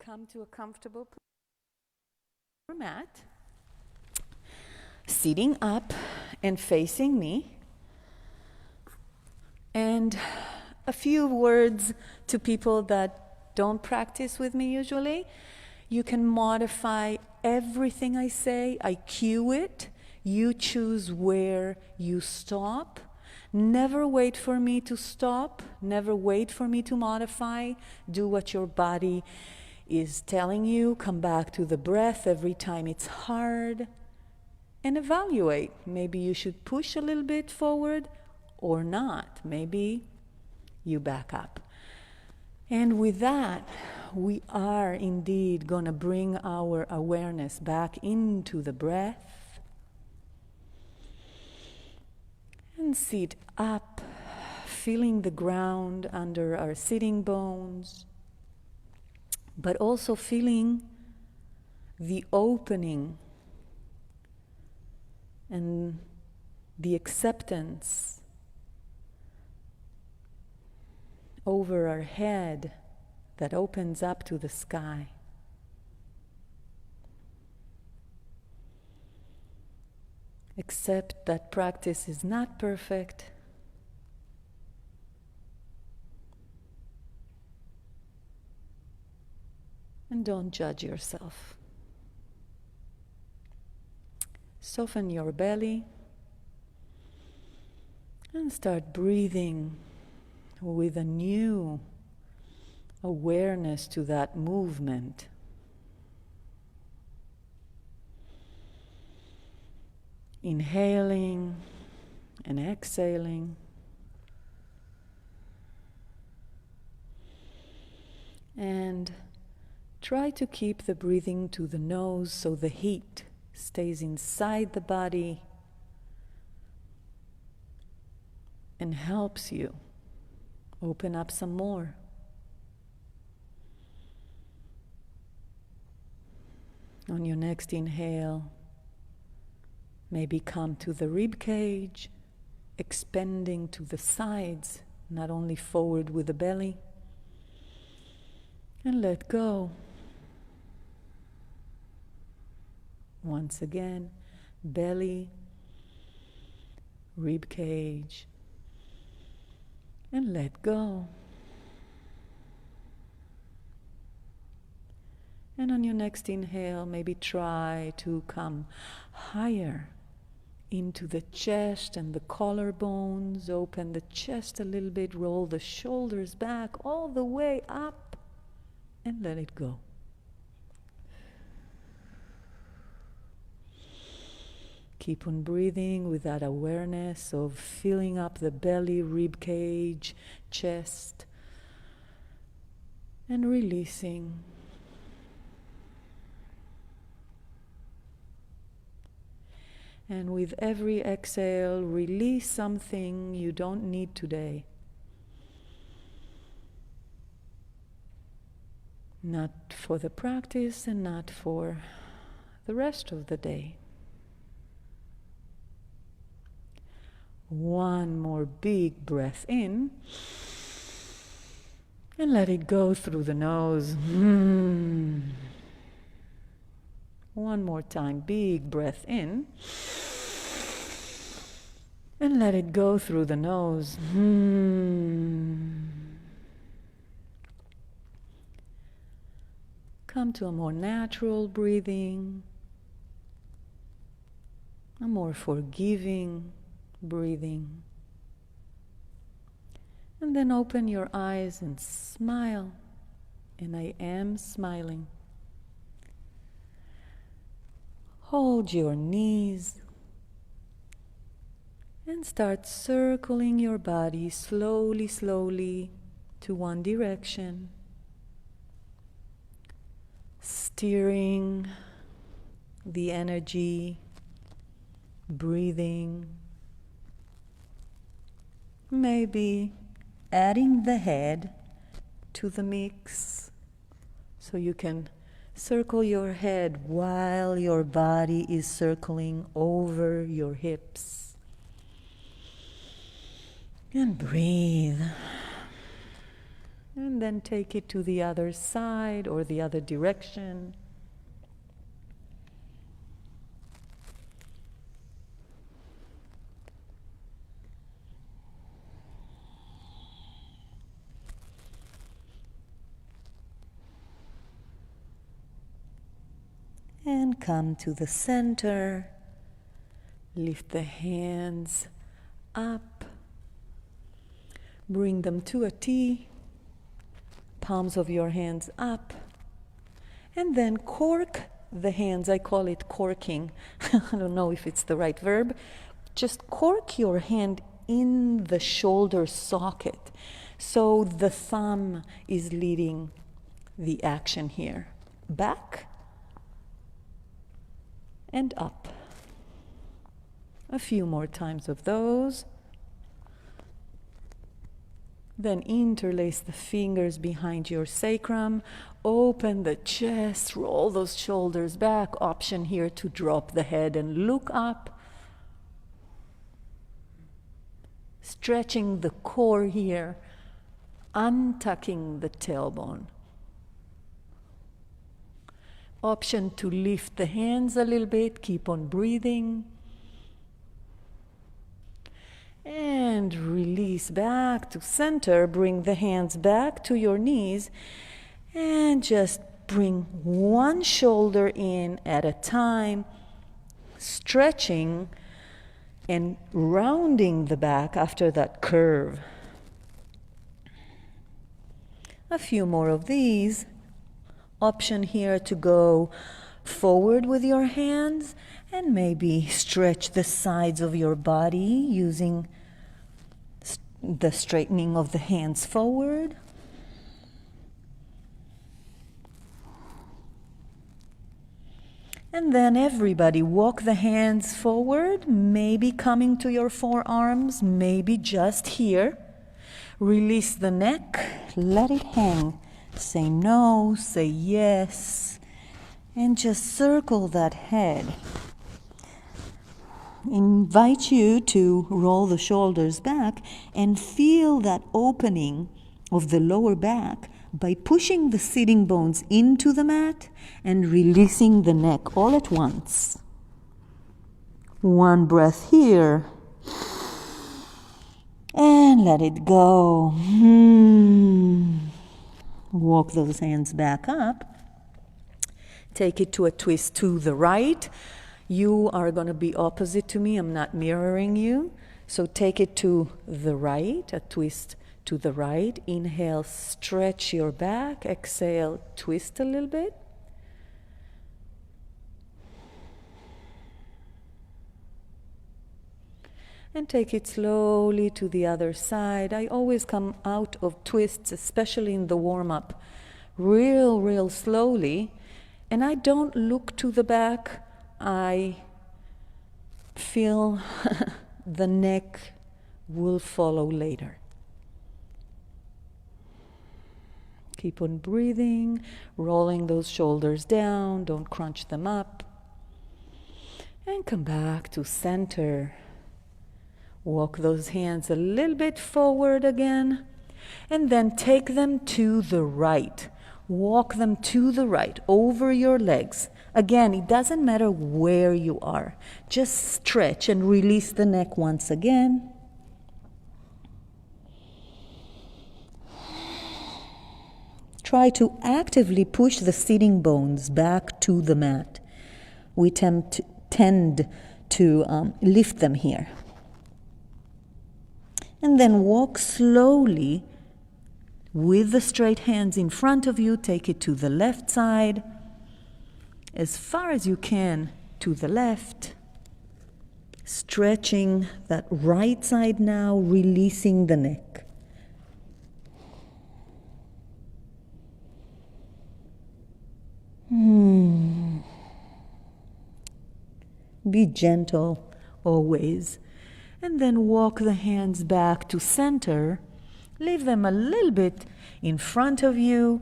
come to a comfortable mat, sitting up and facing me, and a few words to people that don't practice with me usually. You can modify everything I say. I cue it. You choose where you stop. Never wait for me to stop. Never wait for me to modify. Do what your body is telling you. Come back to the breath every time it's hard. And evaluate. Maybe you should push a little bit forward or not. Maybe you back up. And with that, we are indeed going to bring our awareness back into the breath and sit up, feeling the ground under our sitting bones, but also feeling the opening and the acceptance over our head that opens up to the sky. Accept that practice is not perfect. And don't judge yourself. Soften your belly and start breathing with a new awareness to that movement. Inhaling and exhaling. And try to keep the breathing to the nose so the heat stays inside the body and helps you open up some more. On your next inhale, maybe come to the rib cage, expanding to the sides, not only forward with the belly. And let go. Once again, belly, rib cage, and let go. And on your next inhale, maybe try to come higher into the chest and the collarbones. Open the chest a little bit, roll the shoulders back all the way up, and let it go. Keep on breathing with that awareness of filling up the belly, rib cage, chest, and releasing. And with every exhale, release something you don't need today. Not for the practice and not for the rest of the day. One more big breath in. And let it go through the nose. One more time, big breath in. And let it go through the nose. Come to a more natural breathing, a more forgiving breathing. And then open your eyes and smile. And I am smiling. Hold your knees and start circling your body slowly, slowly to one direction. Steering the energy, breathing. Maybe adding the head to the mix so you can circle your head while your body is circling over your hips. And breathe. And then take it to the other side or the other direction. And come to the center. Lift the hands up. Bring them to a T. Palms of your hands up. And then cork the hands. I call it corking. I don't know if it's the right verb. Just cork your hand in the shoulder socket. So the thumb is leading the action here. Back and up. A few more times of those. Then interlace the fingers behind your sacrum. Open the chest, roll those shoulders back. Option here to drop the head and look up. Stretching the core here, untucking the tailbone. Option to lift the hands a little bit, keep on breathing. And release back to center, bring the hands back to your knees, and just bring one shoulder in at a time, stretching and rounding the back after that curve. A few more of these. Option here to go forward with your hands and maybe stretch the sides of your body using the straightening of the hands forward. And then everybody walk the hands forward, maybe coming to your forearms, maybe just here. Release the neck, let it hang. Say no, say yes, and just circle that head. Invite you to roll the shoulders back and feel that opening of the lower back by pushing the sitting bones into the mat and releasing the neck all at once. One breath here. And let it go. Walk those hands back up. Take it to a twist to the right. You are going to be opposite to me. I'm not mirroring you. So take it to the right, a twist to the right. Inhale, stretch your back. Exhale, twist a little bit. And take it slowly to the other side. I always come out of twists, especially in the warm-up, real slowly. And I don't look to the back. I feel the neck will follow later. Keep on breathing, rolling those shoulders down. Don't crunch them up. And come back to center. Walk those hands a little bit forward again, and then take them to the right. Walk them to the right, over your legs. Again, it doesn't matter where you are. Just stretch and release the neck once again. Try to actively push the sitting bones back to the mat. We tend to lift them here. And then walk slowly with the straight hands in front of you. Take it to the left side, as far as you can to the left. Stretching that right side now, releasing the neck. Be gentle always. And then walk the hands back to center. Leave them a little bit in front of you.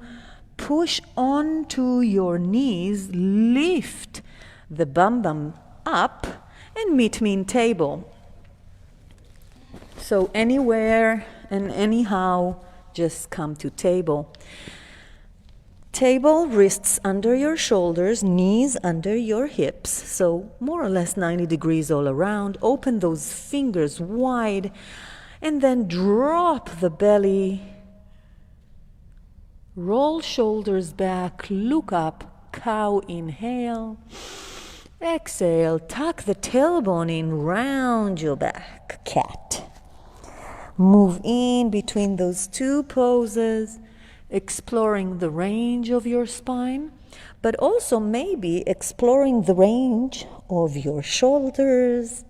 Push onto your knees. Lift the bum up and meet me in table. So anywhere and anyhow, just come to table. Table, wrists under your shoulders, knees under your hips. So more or less 90 degrees all around. Open those fingers wide and then drop the belly. Roll shoulders back, look up, cow inhale. Exhale, tuck the tailbone in, round your back, cat. Move in between those two poses, exploring the range of your spine, but also maybe exploring the range of your shoulders,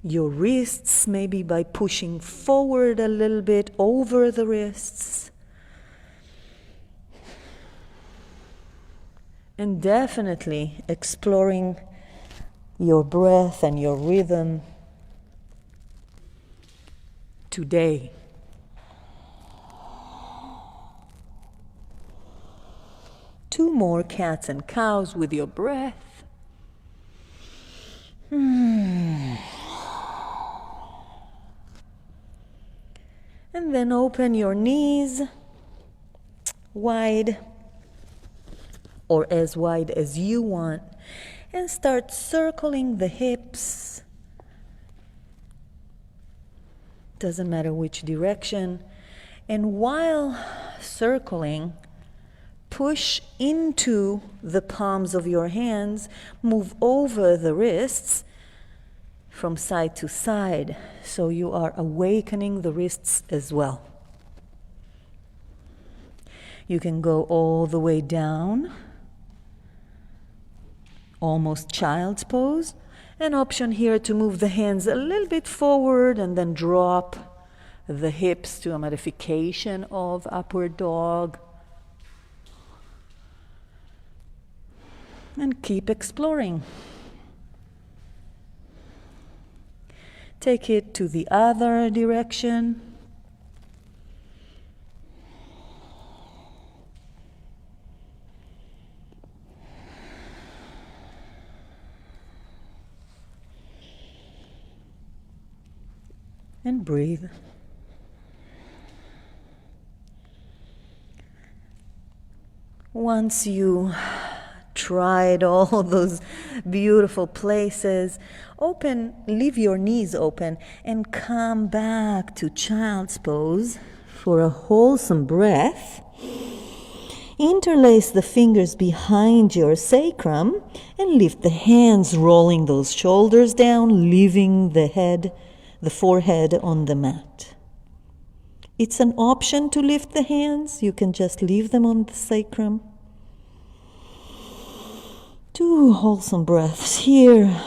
your wrists, maybe by pushing forward a little bit over the wrists. And definitely exploring your breath and your rhythm today. Two more cats and cows with your breath. And then open your knees wide, or as wide as you want, and start circling the hips. Doesn't matter which direction. And while circling, push into the palms of your hands, move over the wrists from side to side, so you are awakening the wrists as well. You can go all the way down, almost child's pose. An option here to move the hands a little bit forward and then drop the hips to a modification of upward dog. And keep exploring. Take it to the other direction. And breathe. Once you tried all those beautiful places, leave your knees open and come back to child's pose for a wholesome breath. Interlace the fingers behind your sacrum and lift the hands, rolling those shoulders down, leaving the forehead on the mat. It's an option to lift the hands. You can just leave them on the sacrum. 2 wholesome breaths here.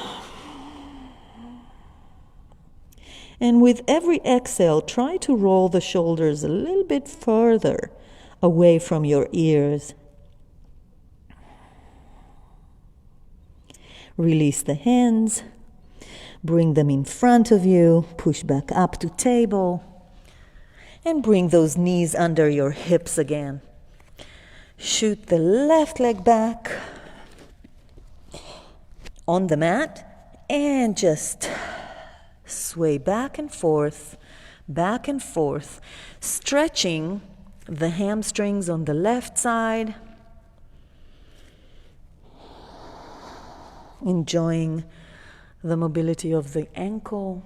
And with every exhale, try to roll the shoulders a little bit further away from your ears. Release the hands. Bring them in front of you. Push back up to table. And bring those knees under your hips again. Shoot the left leg back on the mat and just sway back and forth, stretching the hamstrings on the left side, enjoying the mobility of the ankle.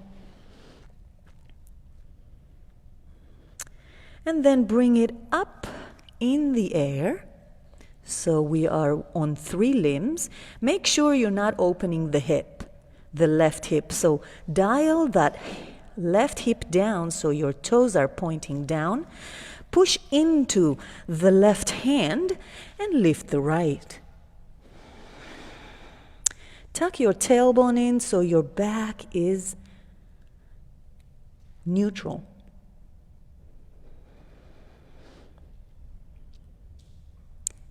And then bring it up in the air. So we are on 3 limbs. Make sure you're not opening the left hip. So dial that left hip down so your toes are pointing down. Push into the left hand and lift the right. Tuck your tailbone in so your back is neutral.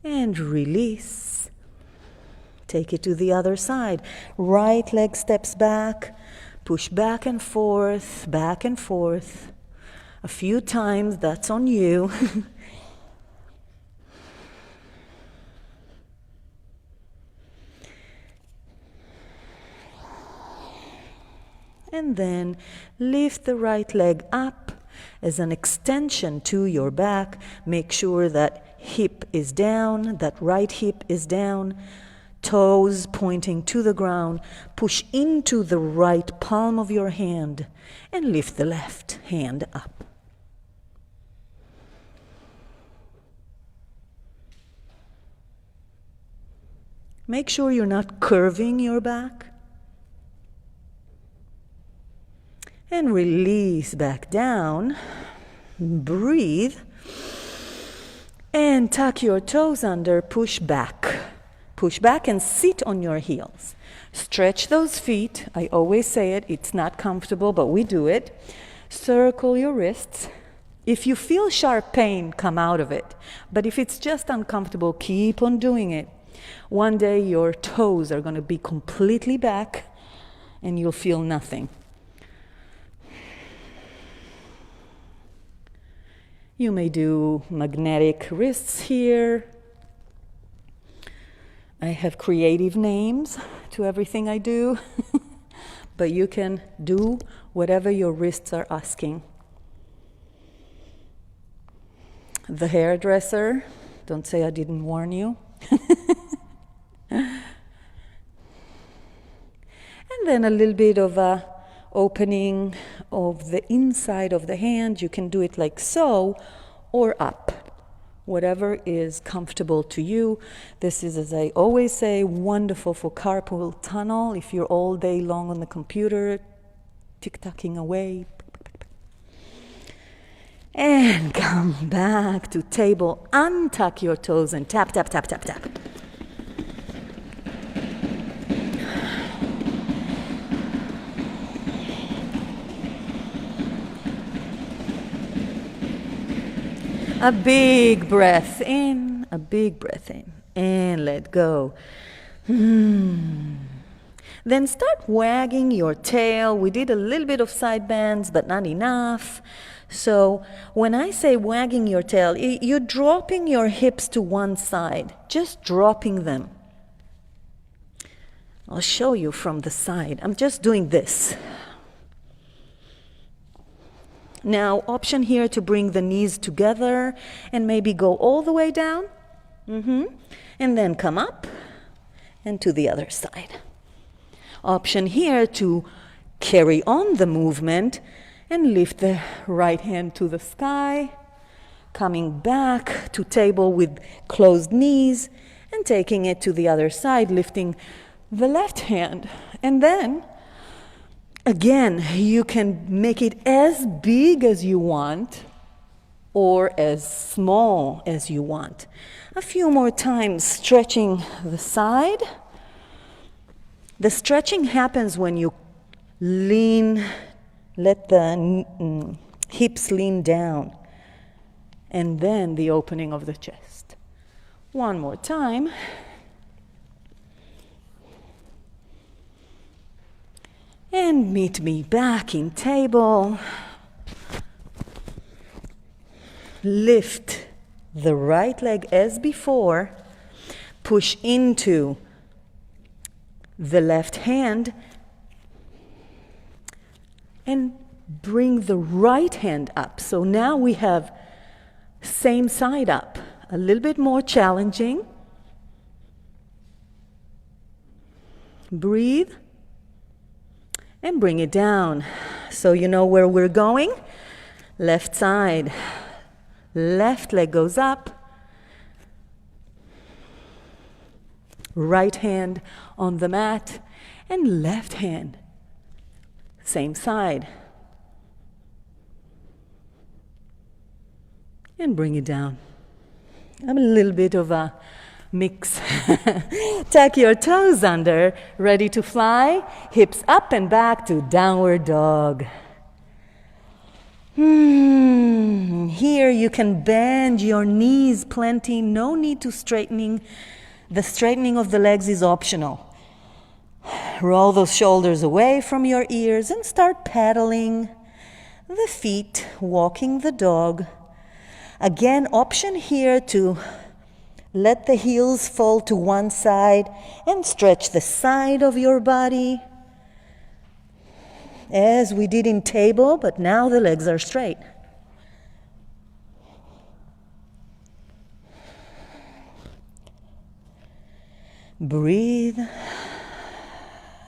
And release. Take it to the other side. Right leg steps back. Push back and forth, back and forth. A few times, that's on you. And then lift the right leg up as an extension to your back. Make sure that hip is down, that right hip is down, toes pointing to the ground. Push into the right palm of your hand and lift the left hand up. Make sure you're not curving your back. And release back down. Breathe. And tuck your toes under, push back. Push back and sit on your heels. Stretch those feet. I always say it, it's not comfortable, but we do it. Circle your wrists. If you feel sharp pain, come out of it. But if it's just uncomfortable, keep on doing it. One day your toes are going to be completely back and you'll feel nothing. You may do magnetic wrists here. I have creative names to everything I do, but you can do whatever your wrists are asking. The hairdresser, don't say I didn't warn you. And then a little bit of a opening of the inside of the hand. You can do it like so or up, whatever is comfortable to you. This is, as I always say, wonderful for carpal tunnel if you're all day long on the computer, tick-tocking away. And come back to table. Untuck your toes and tap, tap, tap, tap, tap. A big breath in, a big breath in, and let go. Then start wagging your tail. We did a little bit of side bends, but not enough. So when I say wagging your tail, you're dropping your hips to one side, just dropping them. I'll show you from the side. I'm just doing this. Now, option here to bring the knees together and maybe go all the way down. And then come up and to the other side. Option here to carry on the movement and lift the right hand to the sky, coming back to table with closed knees and taking it to the other side, lifting the left hand. And then again, you can make it as big as you want or as small as you want. A few more times, stretching the side. The stretching happens when you lean, let the hips lean down, and then the opening of the chest. One more time. And meet me back in table. Lift the right leg as before. Push into the left hand. And bring the right hand up. So now we have same side up. A little bit more challenging. Breathe. And bring it down. So you know where we're going? Left side. Left leg goes up. Right hand on the mat. And left hand. Same side. And bring it down. I'm a little bit of a mix. Tuck your toes under, ready to fly. Hips up and back to downward dog. Here you can bend your knees plenty. No need to straightening. The straightening of the legs is optional. Roll those shoulders away from your ears and start pedaling the feet, walking the dog. Again, option here to let the heels fall to one side and stretch the side of your body. as we did in table, but now the legs are straight. Breathe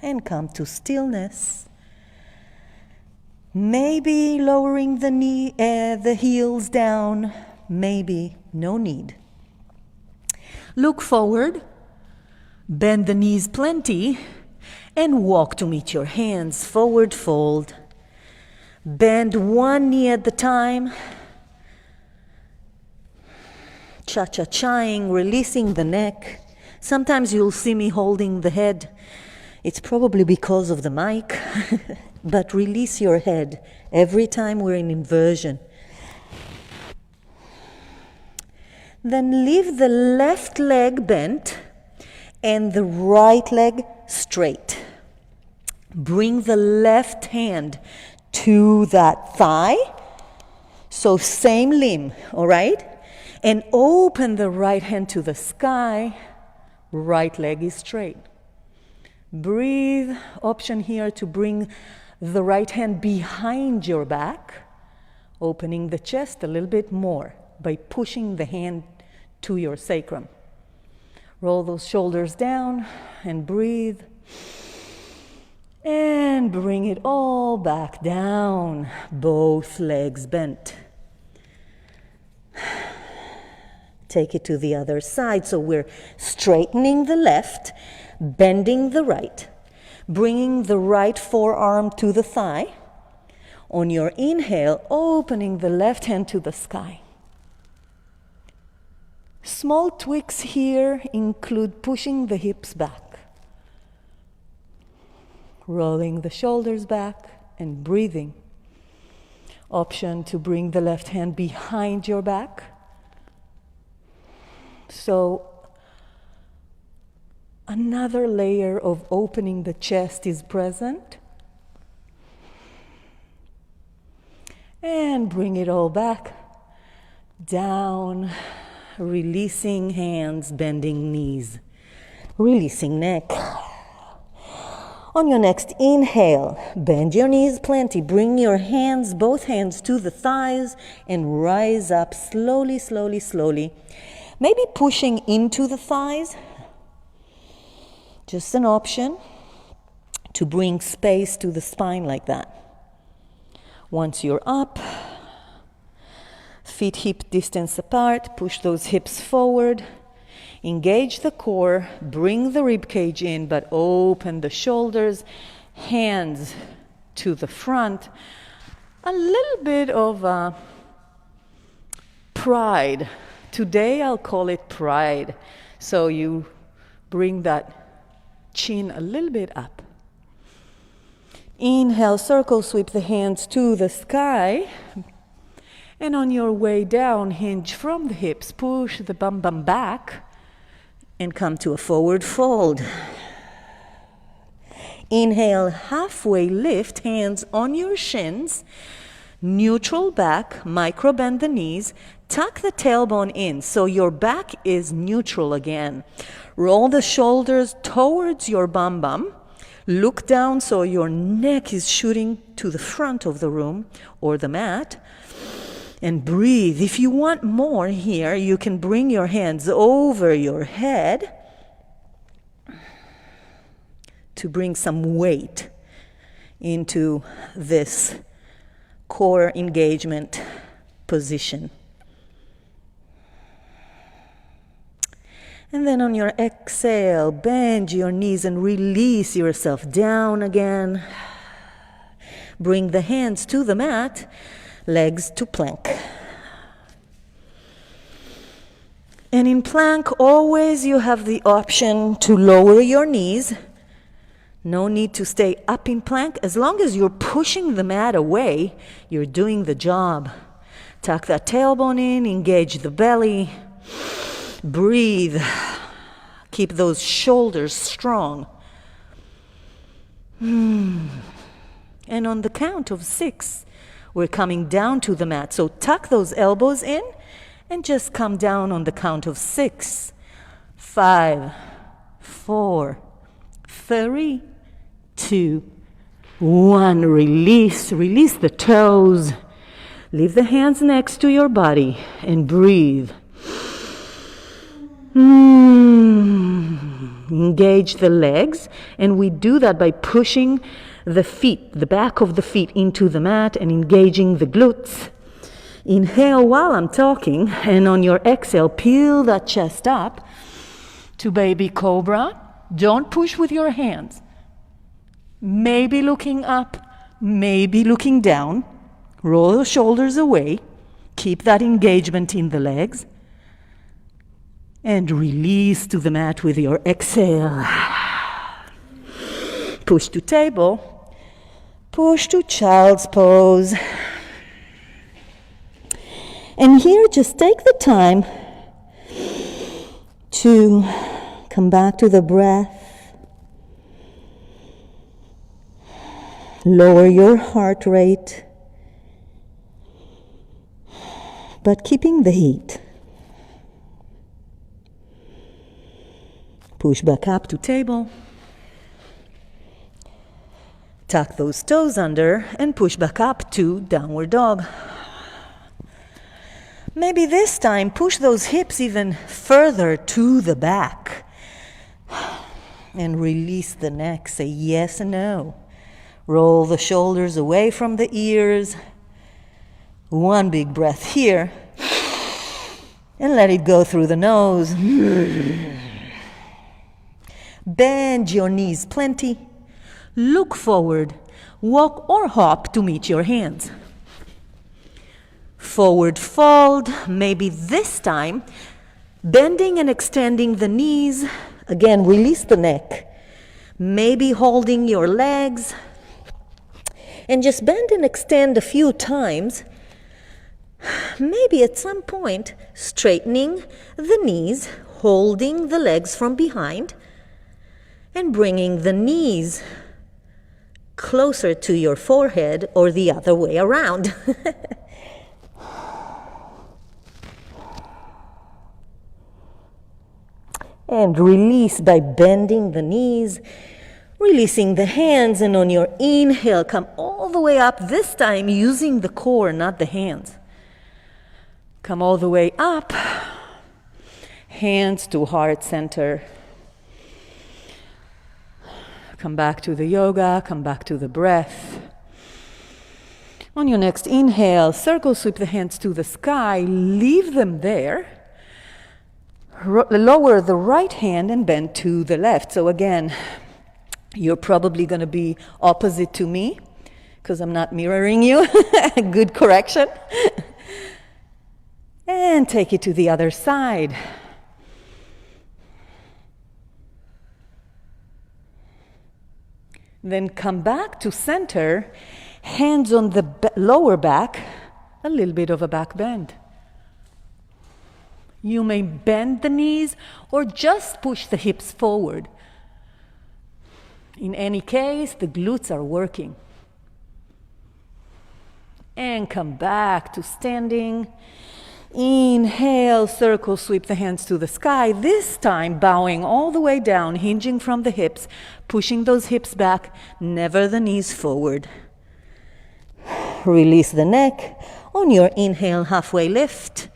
and come to stillness. Maybe lowering the heels down, maybe no need. Look forward, bend the knees plenty, and walk to meet your hands, forward fold. Bend one knee at the time. Cha-cha-chaing, releasing the neck. Sometimes you'll see me holding the head. It's probably because of the mic, but release your head every time we're in inversion. Then leave the left leg bent and the right leg straight. Bring the left hand to that thigh. So same limb, all right? And open the right hand to the sky. Right leg is straight. Breathe. Option here to bring the right hand behind your back, opening the chest a little bit more by pushing the hand to your sacrum. Roll those shoulders down and breathe. And bring it all back down, both legs bent. Take it to the other side. So we're straightening the left, bending the right, bringing the right forearm to the thigh. On your inhale, opening the left hand to the sky. Small tweaks here include pushing the hips back, rolling the shoulders back, and breathing. Option to bring the left hand behind your back. So another layer of opening the chest is present. And bring it all back down, releasing hands, bending knees, releasing neck. On your next inhale, bend your knees plenty. Bring your hands, both hands to the thighs and rise up slowly, slowly, slowly. Maybe pushing into the thighs. Just an option to bring space to the spine like that. Once you're up, feet hip distance apart, push those hips forward. Engage the core, bring the rib cage in, but open the shoulders, hands to the front. A little bit of pride. Today I'll call it pride. So you bring that chin a little bit up. Inhale, circle sweep the hands to the sky. And on your way down, hinge from the hips, push the bum back. And come to a forward fold. Inhale, halfway lift, hands on your shins. Neutral back, micro bend the knees. Tuck the tailbone in so your back is neutral again. Roll the shoulders towards your bum. Look down so your neck is shooting to the front of the room or the mat. And breathe. If you want more here, you can bring your hands over your head to bring some weight into this core engagement position. And then on your exhale, bend your knees and release yourself down again. Bring the hands to the mat. Legs to plank. And in plank, always you have the option to lower your knees. No need to stay up in plank. As long as you're pushing the mat away, you're doing the job. Tuck that tailbone in, engage the belly. Breathe. Keep those shoulders strong. And on the count of 6, we're coming down to the mat. So tuck those elbows in and just come down on the count of 6, 5, 4, 3, 2, 1, release the toes. Leave the hands next to your body and breathe. Engage the legs, and we do that by pushing the feet, the back of the feet into the mat and engaging the glutes. Inhale while I'm talking, and on your exhale, peel that chest up to baby cobra. Don't push with your hands. Maybe looking up, maybe looking down. Roll the shoulders away. Keep that engagement in the legs. And release to the mat with your exhale. Push to table. Push to child's pose. And here, just take the time to come back to the breath. Lower your heart rate, but keeping the heat. Push back up to table. Tuck those toes under and push back up to downward dog. Maybe this time push those hips even further to the back. And release the neck. Say yes and no. Roll the shoulders away from the ears. 1 big breath here. And let it go through the nose. Bend your knees plenty. Look forward. Walk or hop to meet your hands. Forward fold. Maybe this time, bending and extending the knees. Again, release the neck. Maybe holding your legs. And just bend and extend a few times. Maybe at some point, straightening the knees, holding the legs from behind, and bringing the knees closer to your forehead or the other way around. And release by bending the knees. Releasing the hands, and on your inhale, come all the way up, this time using the core, not the hands. Come all the way up, hands to heart center. Come back to the yoga, come back to the breath. On your next inhale, circle sweep the hands to the sky, leave them there. Lower the right hand and bend to the left. So again, you're probably going to be opposite to me because I'm not mirroring you. Good correction. And take it to the other side. Then come back to center, hands on the lower back, a little bit of a back bend. You may bend the knees or just push the hips forward. In any case, the glutes are working. And come back to standing. Inhale, circle, sweep the hands to the sky. This time, bowing all the way down, hinging from the hips, pushing those hips back, never the knees forward. Release the neck. On your inhale, halfway lift.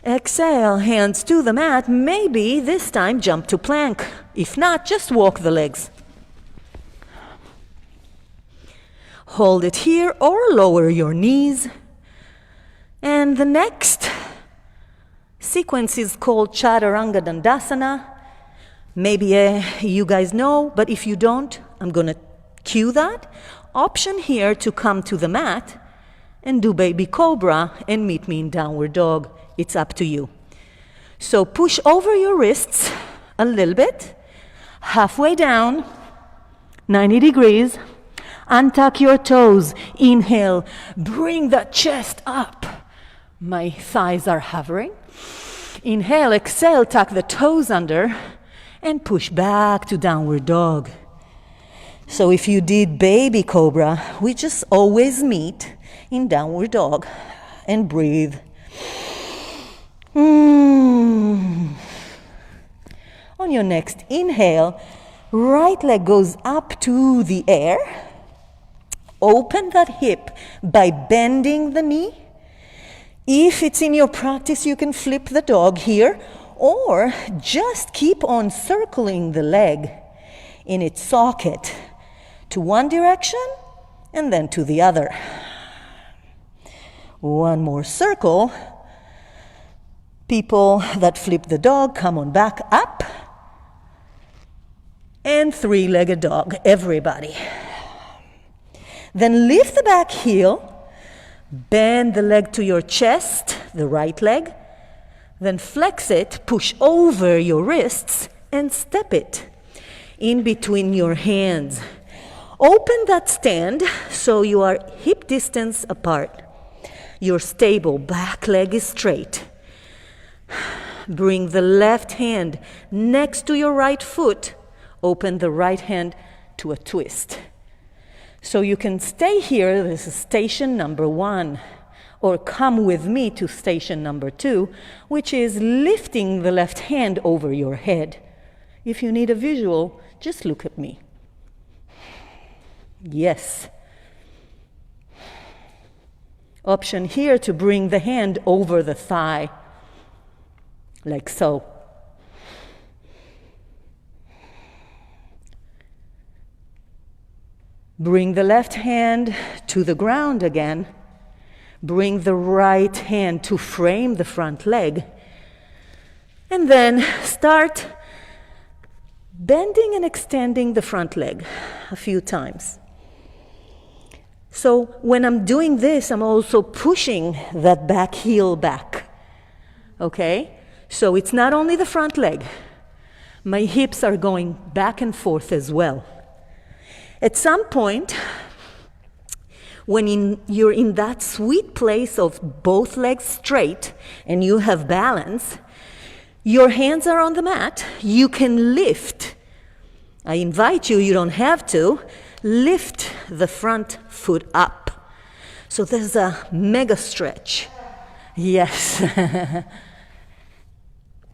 Exhale, hands to the mat. Maybe this time jump to plank. If not, just walk the legs. Hold it here or lower your knees. And the next sequence is called Chaturanga Dandasana. Maybe you guys know, but if you don't, I'm going to cue that. Option here to come to the mat and do baby cobra and meet me in downward dog. It's up to you. So push over your wrists a little bit, halfway down, 90 degrees. Untuck your toes. Inhale, bring the chest up. My thighs are hovering. Inhale, exhale, tuck the toes under and push back to downward dog. So if you did baby cobra, we just always meet in downward dog and breathe. On your next inhale, right leg goes up to the air. Open that hip by bending the knee. If it's in your practice, you can flip the dog here, or just keep on circling the leg in its socket to one direction and then to the other. One more circle. People that flip the dog, come on back up. And three-legged dog, everybody. Then lift the back heel, bend the leg to your chest, the right leg, then flex it, push over your wrists, and step it in between your hands. Open that stand so you are hip distance apart. Your stable back leg is straight. Bring the left hand next to your right foot. Open the right hand to a twist. So you can stay here, this is station number 1, or come with me to station number 2, which is lifting the left hand over your head. If you need a visual, just look at me. Yes. Option here to bring the hand over the thigh, like so. Bring the left hand to the ground again. Bring the right hand to frame the front leg. And then start bending and extending the front leg a few times. So when I'm doing this, I'm also pushing that back heel back. Okay? So it's not only the front leg. My hips are going back and forth as well. At some point, when you're in that sweet place of both legs straight and you have balance, your hands are on the mat, you can lift. I invite you, you don't have to, lift the front foot up. So there's a mega stretch. Yes.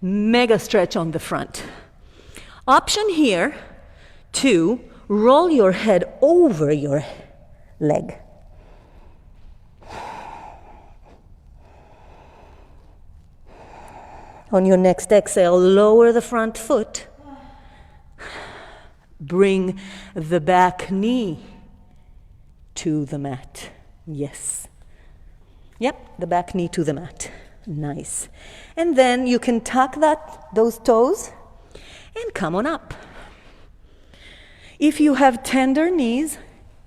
Mega stretch on the front. Option here to roll your head over your leg. On your next exhale, lower the front foot. Bring the back knee to the mat. Yes. Yep, the back knee to the mat. Nice. And then you can tuck those toes and come on up. If you have tender knees,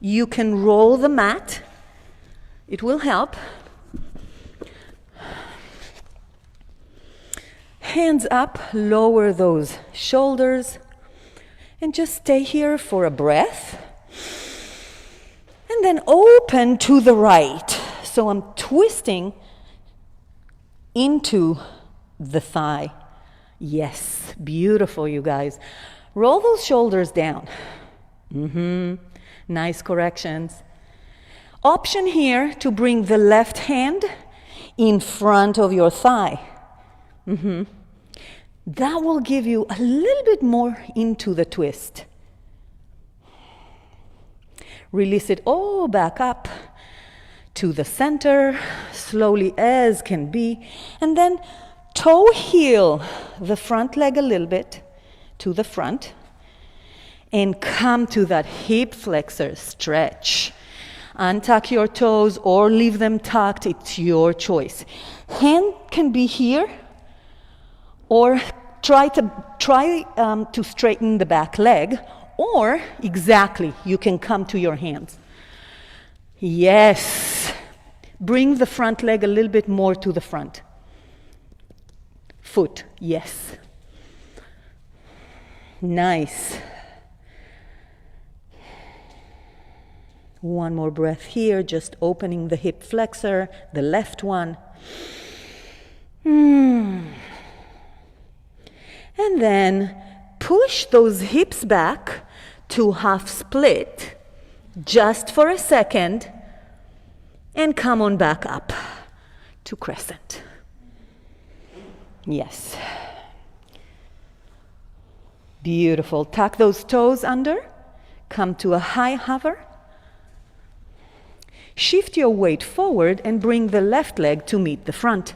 you can roll the mat. It will help. Hands up, lower those shoulders, and just stay here for a breath. And then open to the right. So I'm twisting into the thigh. Yes, beautiful, you guys. Roll those shoulders down. Nice corrections. Option here to bring the left hand in front of your thigh. That will give you a little bit more into the twist. Release it all back up to the center, slowly as can be, and then toe heel the front leg a little bit to the front and come to that hip flexor stretch. Untuck your toes or leave them tucked, it's your choice. Hand can be here, or try to straighten the back leg, or exactly, you can come to your hands. Yes. Bring the front leg a little bit more to the front. Foot, yes. Nice. One more breath here, just opening the hip flexor, the left one. And then push those hips back to half split, just for a second, and come on back up to crescent. Yes. Beautiful. Tuck those toes under, come to a high hover. Shift your weight forward and bring the left leg to meet the front.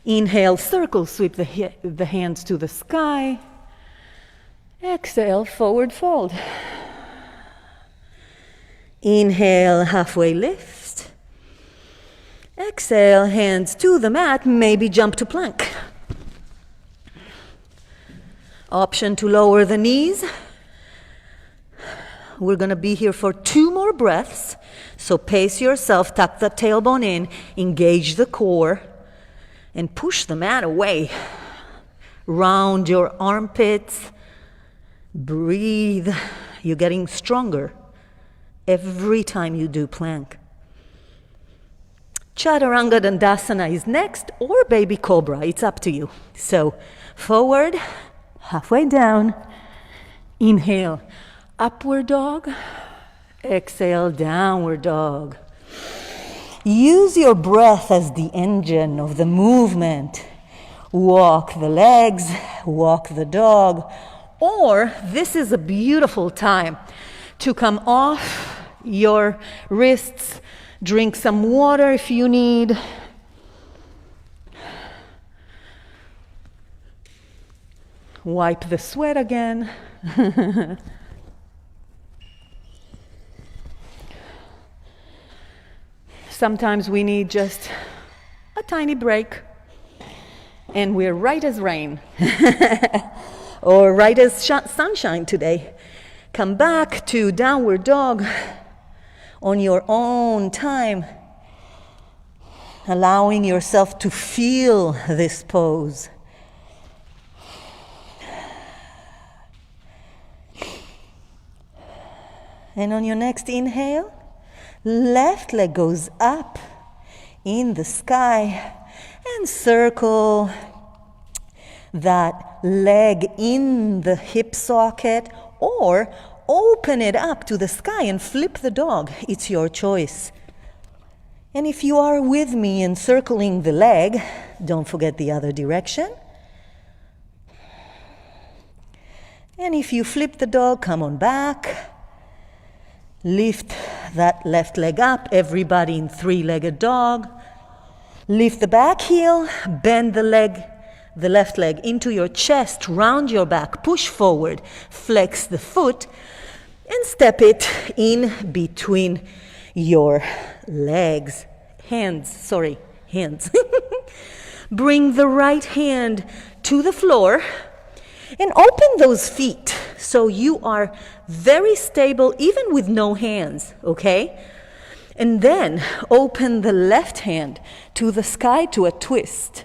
Inhale, circle, sweep the hands to the sky. Exhale, forward fold. Inhale, halfway lift. Exhale, hands to the mat, maybe jump to plank. Option to lower the knees. We're going to be here for 2 more breaths. So pace yourself, tuck the tailbone in, engage the core, and push the mat away. Round your armpits. Breathe. You're getting stronger every time you do plank. Chaturanga Dandasana is next, or baby cobra. It's up to you. So forward, halfway down. Inhale, upward dog. Exhale, downward dog. Use your breath as the engine of the movement. Walk the legs, walk the dog. Or this is a beautiful time to come off your wrists, drink some water if you need. Wipe the sweat again. Sometimes we need just a tiny break, and we're right as rain, or right as sunshine today. Come back to downward dog on your own time, allowing yourself to feel this pose. And on your next inhale, left leg goes up in the sky and circle that leg in the hip socket, or open it up to the sky and flip the dog. It's your choice. And if you are with me in circling the leg, don't forget the other direction. And if you flip the dog, come on back. Lift that left leg up, everybody in 3-legged dog. Lift the back heel, bend the left leg into your chest, round your back, push forward, flex the foot, and step it in between your legs. Hands. Bring the right hand to the floor and open those feet so you are very stable even with no hands, okay? And then open the left hand to the sky to a twist.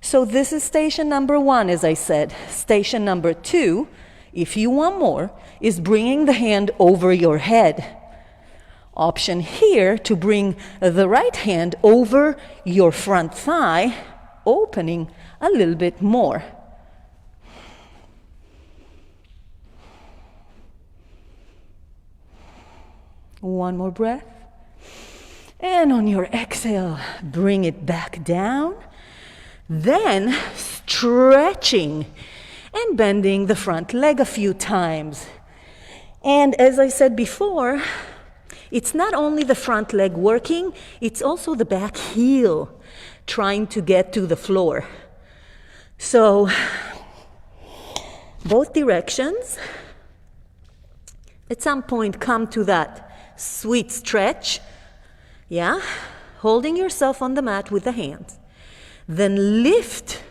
So this is station number 1, as I said. Station number 2, if you want more, is bringing the hand over your head. Option here to bring the right hand over your front thigh, opening a little bit more. One more breath. And on your exhale, bring it back down. Then stretching and bending the front leg a few times. And as I said before, it's not only the front leg working, it's also the back heel trying to get to the floor. So both directions. At some point, come to that sweet stretch. Yeah, holding yourself on the mat with the hands. Then lift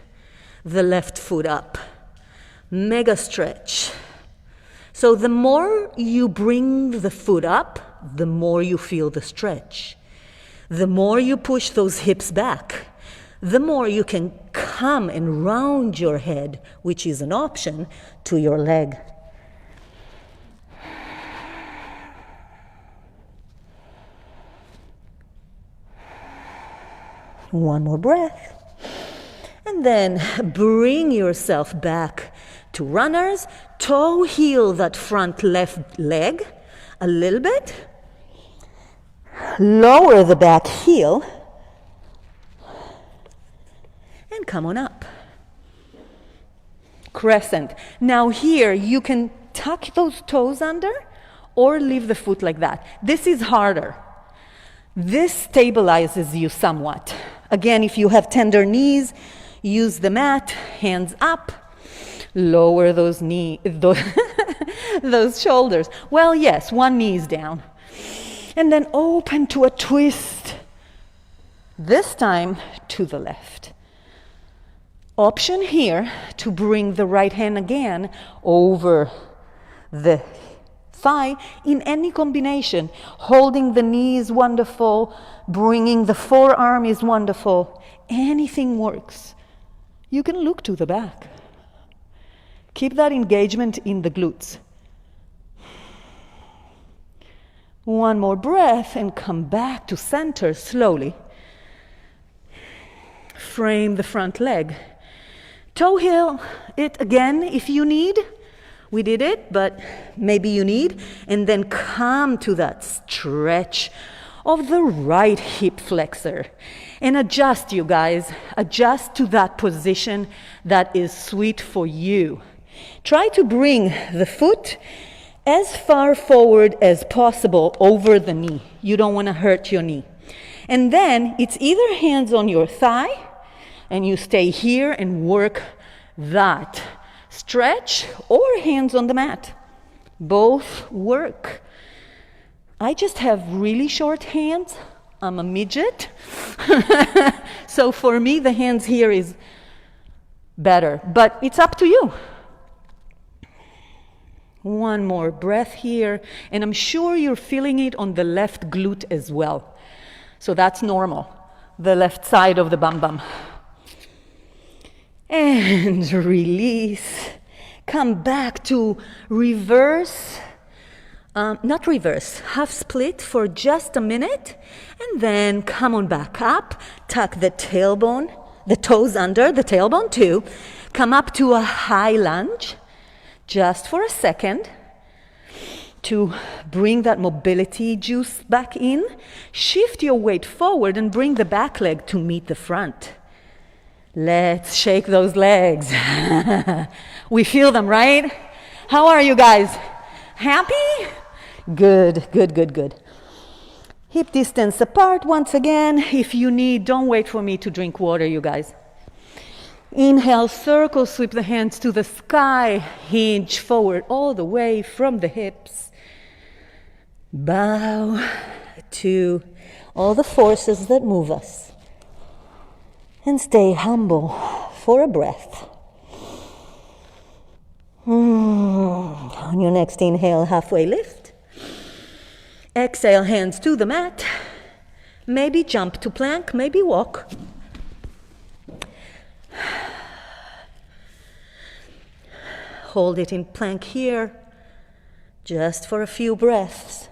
the left foot up. Mega stretch. So the more you bring the foot up, the more you feel the stretch. The more you push those hips back, the more you can come and round your head, which is an option, to your leg. One more breath. And then bring yourself back to runners. Toe heel that front left leg a little bit. Lower the back heel. And come on up. Crescent. Now here you can tuck those toes under, or leave the foot like that. This is harder. This stabilizes you somewhat. Again, if you have tender knees, use the mat, hands up, lower those those shoulders. Well, yes, one knee is down. And then open to a twist. This time to the left. Option here to bring the right hand again over the thigh in any combination. Holding the knee is wonderful. Bringing the forearm is wonderful. Anything works. You can look to the back. Keep that engagement in the glutes. One more breath and come back to center slowly. Frame the front leg. Toe heel it again if you need. We did it, but maybe you need. And then come to that stretch of the right hip flexor. And adjust, you guys. Adjust to that position that is sweet for you. Try to bring the foot as far forward as possible over the knee. You don't want to hurt your knee. And then it's either hands on your thigh, and you stay here and work that stretch, or hands on the mat. Both work. I just have really short hands. I'm a midget. So for me, the hands here is better, but it's up to you. One more breath here, and I'm sure you're feeling it on the left glute as well. So that's normal, the left side of the bum bum. And release. Come back to reverse, not reverse, half split for just a minute. And then come on back up. Tuck the tailbone, the toes under the tailbone too. Come up to a high lunge, just for a second, to bring that mobility juice back in. Shift your weight forward and bring the back leg to meet the front. Let's shake those legs. We feel them, right? How are you guys? Happy? Good, good, good, good. Hip distance apart once again. If you need, don't wait for me to drink water, you guys. Inhale, circle, sweep the hands to the sky. Hinge forward all the way from the hips. Bow to all the forces that move us. And stay humble for a breath. On your next inhale, halfway lift. Exhale, hands to the mat. Maybe jump to plank, maybe walk. Hold it in plank here, just for a few breaths.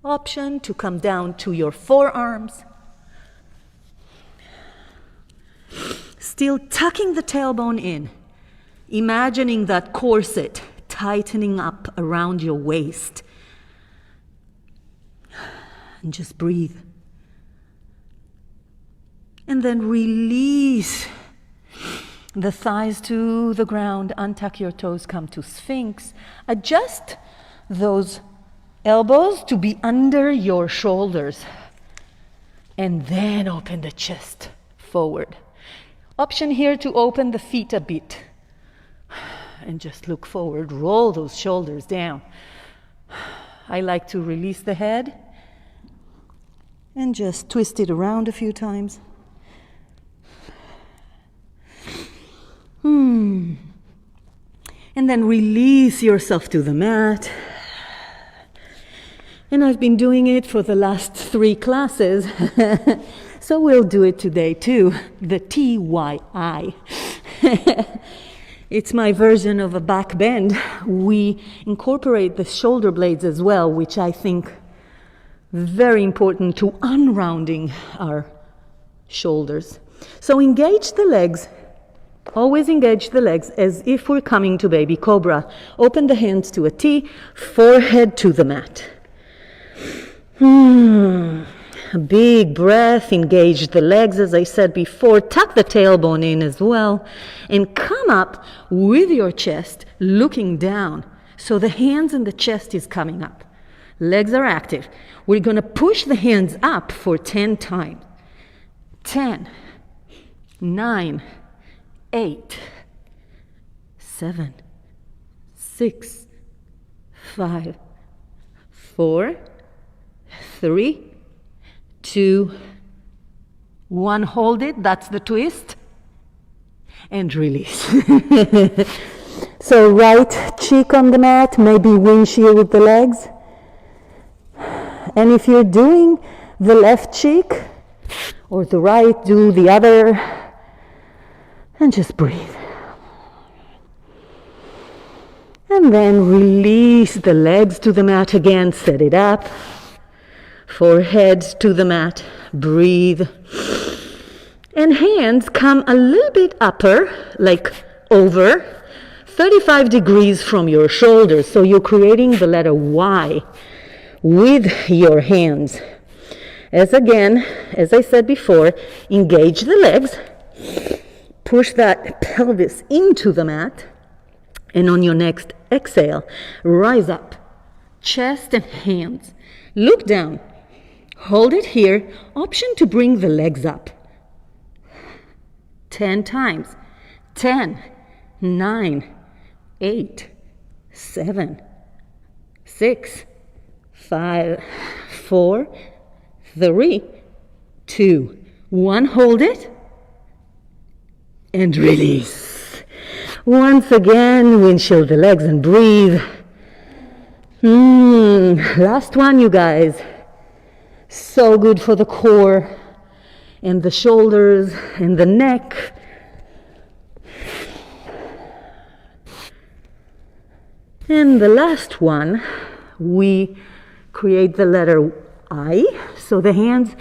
Option to come down to your forearms. Still tucking the tailbone in. Imagining that corset tightening up around your waist. And just breathe. And then release the thighs to the ground. Untuck your toes, come to Sphinx. Adjust those elbows to be under your shoulders. And then open the chest forward. Option here to open the feet a bit. And just look forward. Roll those shoulders down. I like to release the head. And just twist it around a few times. And then release yourself to the mat. And I've been doing it for the last 3 classes. So we'll do it today too. The TYI. It's my version of a back bend. We incorporate the shoulder blades as well, which I think very important to unrounding our shoulders. So engage the legs. Always engage the legs as if we're coming to baby cobra. Open the hands to a T, forehead to the mat. A big breath, engage the legs as I said before, tuck the tailbone in as well, and come up with your chest looking down. So the hands and the chest is coming up. Legs are active. We're going to push the hands up for 10 times. 10, 9, 8, 7, 6, 5, 4, 3, 2, 1. Hold it. That's the twist. And release. So right cheek on the mat, maybe windshield with the legs. And if you're doing the left cheek or the right, do the other. And just breathe. And then release the legs to the mat again. Set it up. Forehead to the mat. Breathe. And hands come a little bit upper, like over, 35 degrees from your shoulders. So you're creating the letter Y with your hands. As I said before, engage the legs. Push that pelvis into the mat. And on your next exhale, rise up. Chest and hands. Look down. Hold it here. Option to bring the legs up. 10 times. 10, 9, 8, 7, 6, 5, 4, 3, 2, 1. Hold it. And release. Once again, windshield the legs and breathe. Last one, you guys. So good for the core and the shoulders and the neck. And the last one, we create the letter I. So the hands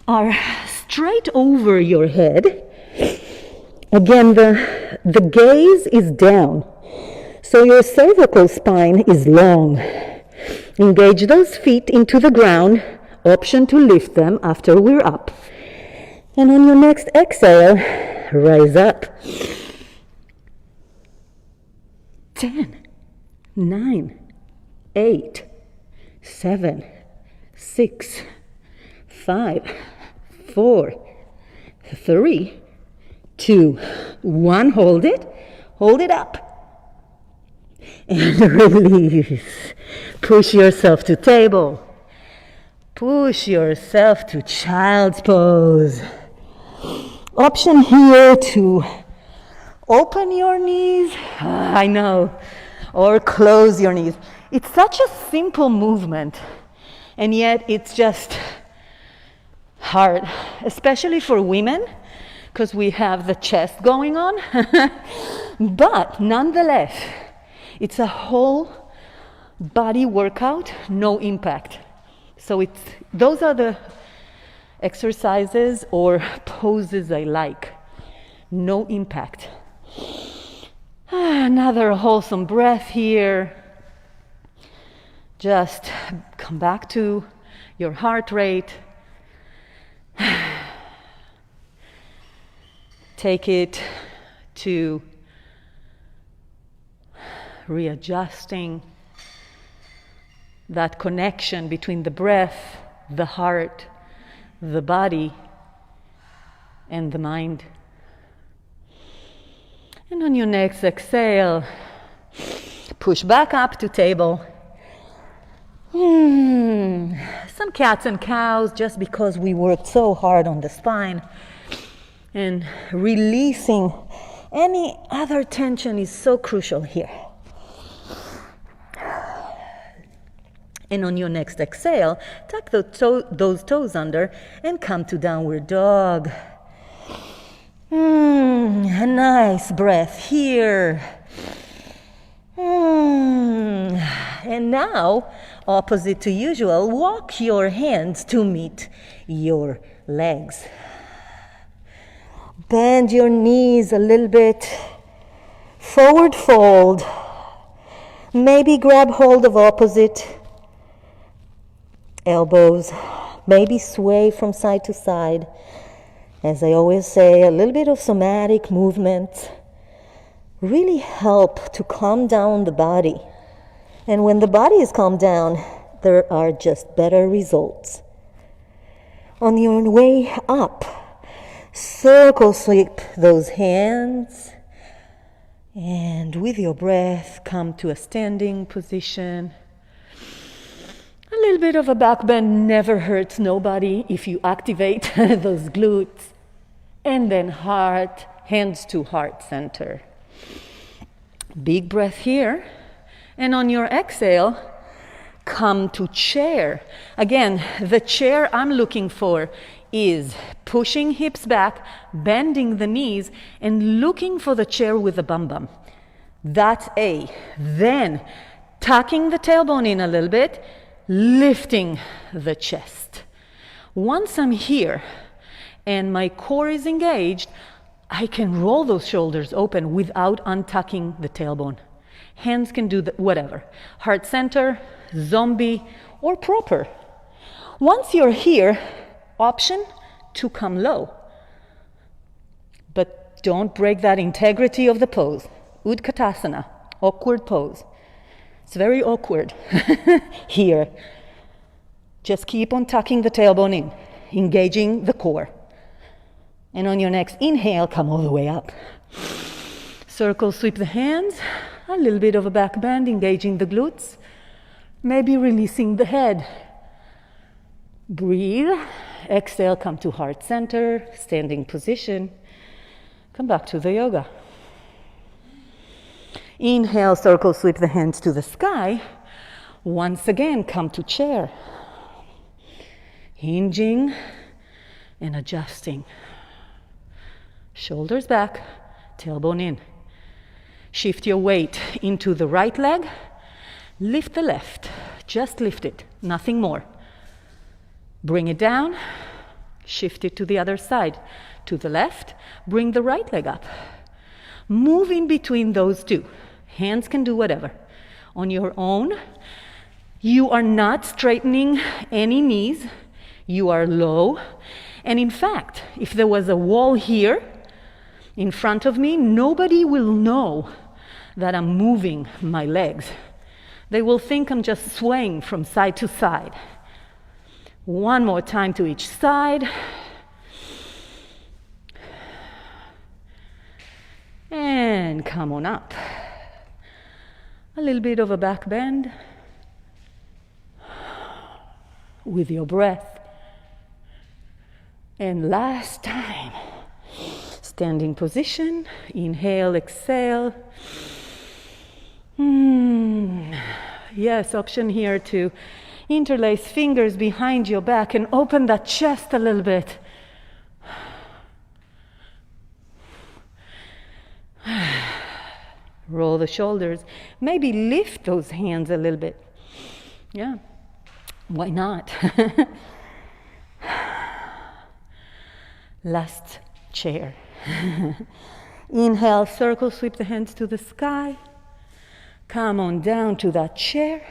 are straight over your head. Again, the gaze is down. So your cervical spine is long. Engage those feet into the ground. Option to lift them after we're up. And on your next exhale, rise up. 10, 9, 8, 7, 6, 5, 4, 3, 2, 1. Hold it. Hold it up. And release. Push yourself to table. Push yourself to child's pose. Option here to open your knees. I know. Or close your knees. It's such a simple movement. And yet it's just hard. Especially for women. Because we have the chest going on. But nonetheless, it's a whole body workout, no impact. So those are the exercises or poses I like. No impact. Another wholesome breath here. Just come back to your heart rate. Take it to readjusting that connection between the breath, the heart, the body, and the mind. And on your next exhale, push back up to table. Some cats and cows, just because we worked so hard on the spine. And releasing any other tension is so crucial here. And on your next exhale, tuck those toes under and come to downward dog. A nice breath here. And now, opposite to usual, walk your hands to meet your legs. Bend your knees a little bit. Forward fold. Maybe grab hold of opposite elbows. maybe sway from side to side. As I always say, a little bit of somatic movement really help to calm down the body. And when the body is calmed down, there are just better results. On your way up, circle sweep those hands, and with your breath, come to a standing position. A little bit of a back bend never hurts nobody if you activate those glutes. And then heart, hands to heart center. Big breath here. And on your exhale, come to chair. Again, the chair I'm looking for is pushing hips back, bending the knees, and looking for the chair with the bum. That's A. Then, tucking the tailbone in a little bit, lifting the chest. Once I'm here and my core is engaged, I can roll those shoulders open without untucking the tailbone. Hands can do whatever. Heart center, zombie, or proper. Once you're here, option to come low. But don't break that integrity of the pose. Utkatasana, awkward pose. It's very awkward here. Just keep on tucking the tailbone in, engaging the core. And on your next inhale, come all the way up. Circle, sweep the hands. A little bit of a back bend, engaging the glutes. Maybe releasing the head. Breathe. Exhale, come to heart center, standing position. Come back to the yoga. Inhale, circle, sweep the hands to the sky. Once again, come to chair. Hinging and adjusting. Shoulders back, tailbone in. Shift your weight into the right leg. Lift the left. Just lift it, nothing more. Bring it down. Shift it to the other side. To the left, bring the right leg up. Move in between those two. Hands can do whatever. On your own, you are not straightening any knees. You are low. And in fact, if there was a wall here in front of me, nobody will know that I'm moving my legs. They will think I'm just swaying from side to side. One more time to each side. And come on up. A little bit of a back bend with your breath. And last time, standing position, inhale, exhale. Yes, option here to interlace fingers behind your back and open that chest a little bit. Roll the shoulders. Maybe lift those hands a little bit. Yeah, why not? Last chair. Inhale, circle, sweep the hands to the sky. Come on down to that chair.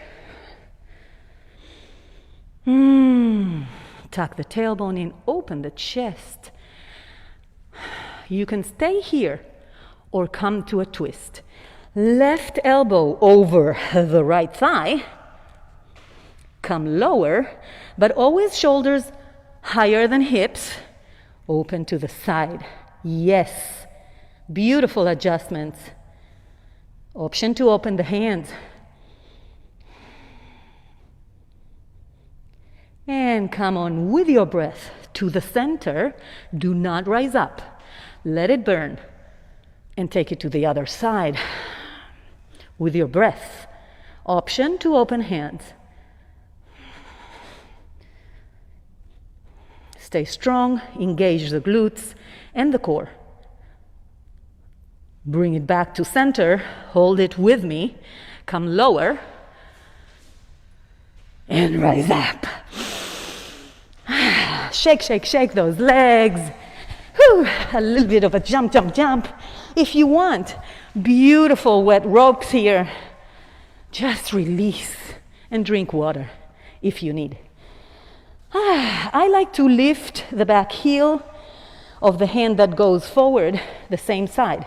Tuck the tailbone in, open the chest. You can stay here or come to a twist. Left elbow over the right thigh. Come lower, but always shoulders higher than hips. Open to the side. Yes. Beautiful adjustments. Option to open the hands. And come on with your breath to the center. Do not rise up. Let it burn. And take it to the other side. With your breath. Option to open hands. Stay strong, engage the glutes and the core. Bring it back to center, hold it with me, come lower, and rise up. Shake, shake, shake those legs. Whew, a little bit of a jump, jump, jump. If you want, beautiful wet ropes here. Just release and drink water if you need. I like to lift the back heel of the hand that goes forward the same side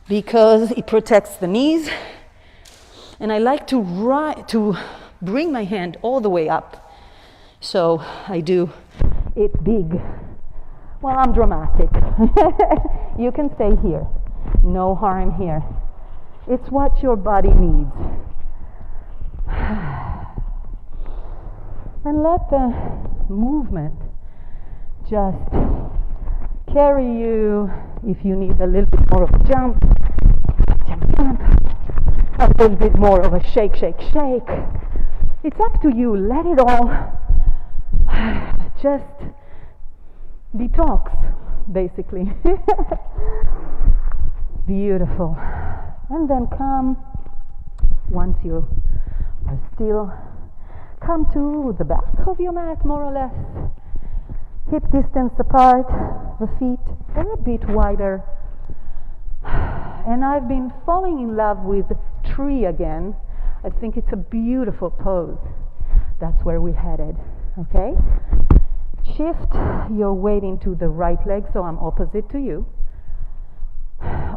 because it protects the knees. And I like to bring my hand all the way up. So I do it big. Well, I'm dramatic. You can stay here. No harm here. It's what your body needs. And let the movement just carry you. If you need a little bit more of a jump, jump, a little bit more of a shake. It's up to you. Let it all just detox, basically. Beautiful. And then come, once you are still, come to the back of your mat, more or less. Hip distance apart, the feet are a bit wider. And I've been falling in love with tree again. I think it's a beautiful pose. That's where we headed, okay? Shift your weight into the right leg, so I'm opposite to you.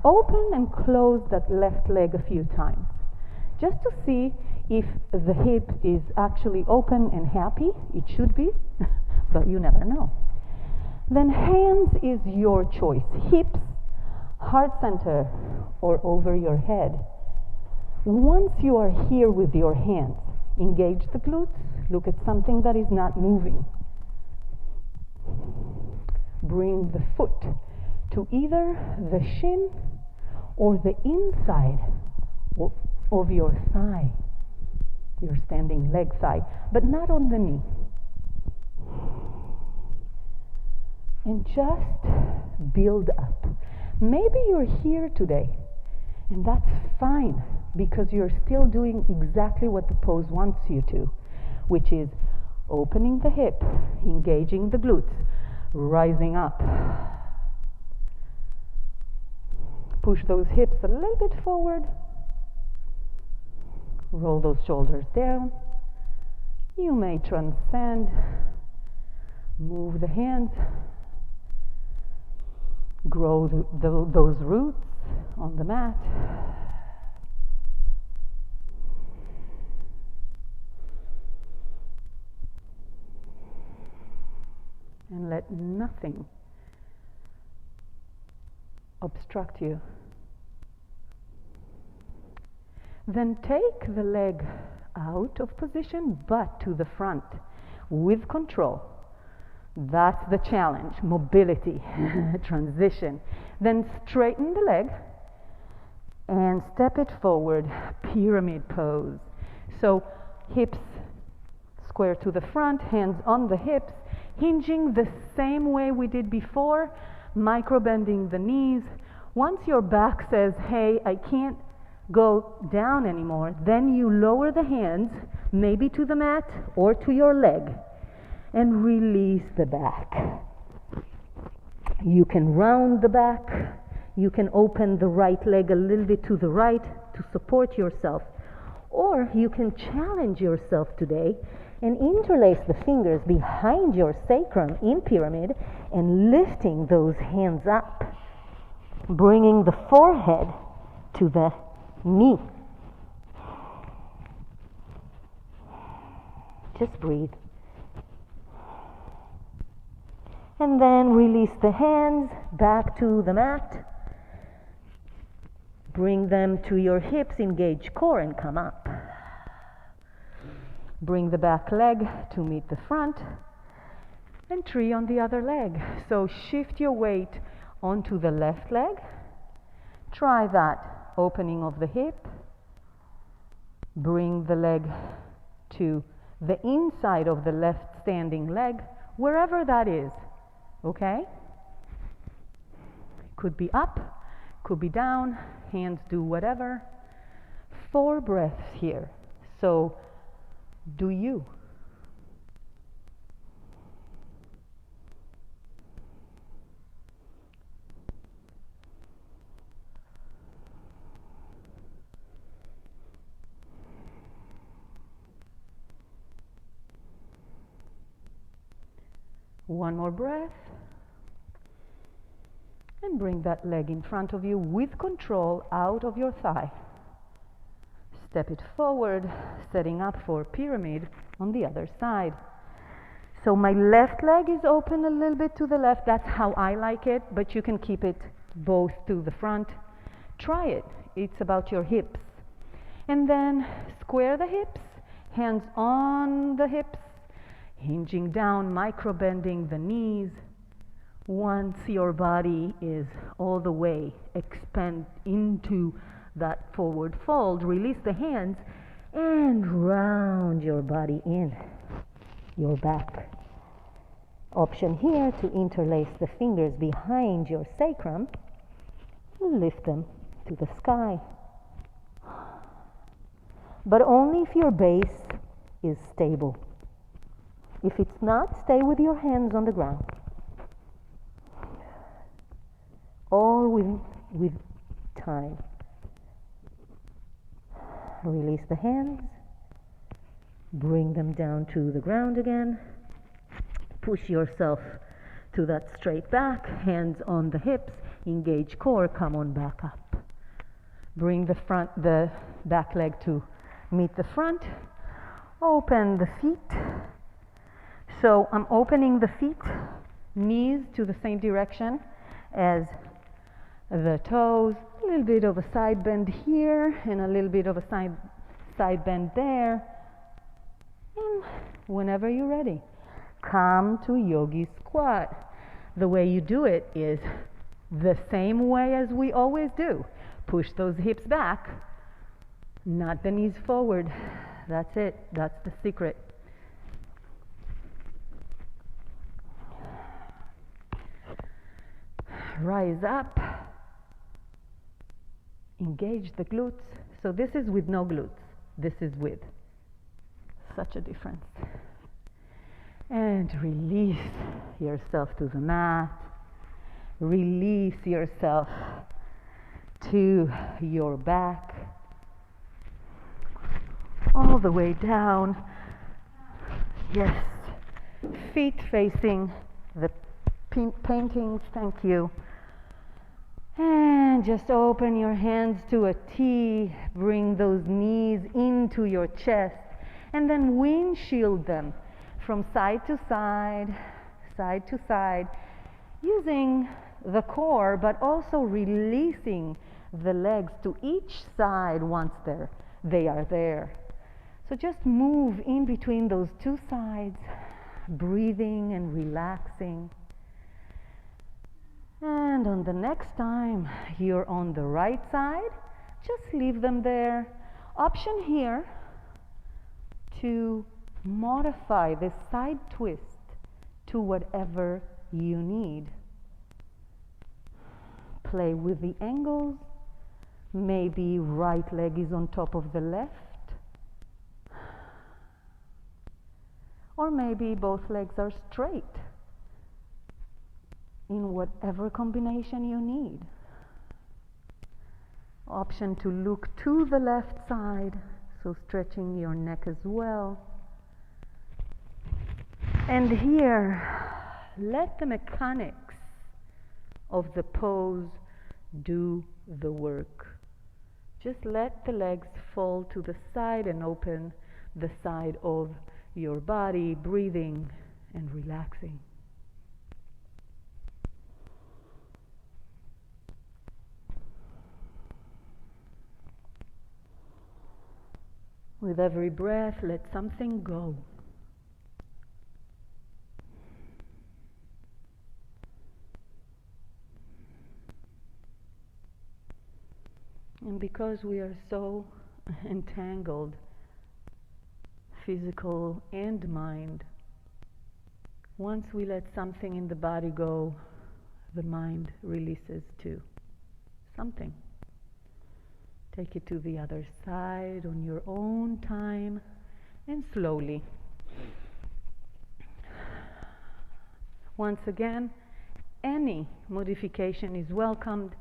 Open and close that left leg a few times, just to see if the hip is actually open and happy. It should be, but you never know. Then hands is your choice. Hips, heart center, or over your head. Once you are here with your hands, engage the glutes. Look at something that is not moving. Bring the foot to either the shin or the inside of your thigh, your standing leg thigh, but not on the knee. And just build up. Maybe you're here today, and that's fine, because you're still doing exactly what the pose wants you to, which is opening the hip, engaging the glutes, rising up. Push those hips a little bit forward. Roll those shoulders down. You may transcend. Move the hands. Grow those roots on the mat. And let nothing obstruct you. Then take the leg out of position, but to the front with control. That's the challenge, mobility, transition. Then straighten the leg and step it forward, pyramid pose. So hips square to the front, hands on the hips, hinging the same way we did before, micro bending the knees. Once your back says, hey, I can't go down anymore, then you lower the hands, maybe to the mat or to your leg, and release the back. You can round the back. You can open the right leg a little bit to the right to support yourself. Or you can challenge yourself today and interlace the fingers behind your sacrum in pyramid and lifting those hands up, bringing the forehead to the knee. Just breathe. And then release the hands back to the mat. Bring them to your hips, engage core, and come up. Bring the back leg to meet the front, and tree on the other leg. So shift your weight onto the left leg. Try that opening of the hip. Bring the leg to the inside of the left standing leg, wherever that is. Okay? Could be up, could be down, hands do whatever. 4 breaths here. So do you. One more breath. And bring that leg in front of you with control out of your thigh. Step it forward, setting up for pyramid on the other side. So my left leg is open a little bit to the left. That's how I like it, but you can keep it both to the front. Try it. It's about your hips. And then square the hips, hands on the hips, hinging down, micro-bending the knees. Once your body is all the way expand into that forward fold, release the hands and round your body in your back. Option here to interlace the fingers behind your sacrum, lift them to the sky. But only if your base is stable. If it's not, stay with your hands on the ground. All with time. Release the hands. Bring them down to the ground again. Push yourself to that straight back. Hands on the hips. Engage core. Come on back up. Bring the back leg to meet the front. Open the feet. So I'm opening the feet, knees to the same direction as the toes, a little bit of a side bend here and a little bit of a side bend there. And whenever you're ready, come to Yogi Squat. The way you do it is the same way as we always do. Push those hips back, not the knees forward. That's it. That's the secret. Rise up. Engage the glutes. So this is with no glutes. This is with. Such a difference. And release yourself to the mat. Release yourself to your back. All the way down. Yes. Feet facing the paintings. Thank you. And just open your hands to a T. Bring those knees into your chest. And then windshield them from side to side to side, using the core, but also releasing the legs to each side once they are there. So just move in between those two sides, breathing and relaxing. And on the next time you're on the right side, just leave them there. Option here to modify this side twist to whatever you need. Play with the angles. Maybe right leg is on top of the left. Or maybe both legs are straight. In whatever combination you need. Option to look to the left side, so stretching your neck as well. And here, let the mechanics of the pose do the work. Just let the legs fall to the side and open the side of your body, breathing and relaxing. With every breath, let something go. And because we are so entangled, physical and mind, once we let something in the body go, the mind releases too. Something. Take it to the other side on your own time and slowly. Once again, any modification is welcomed.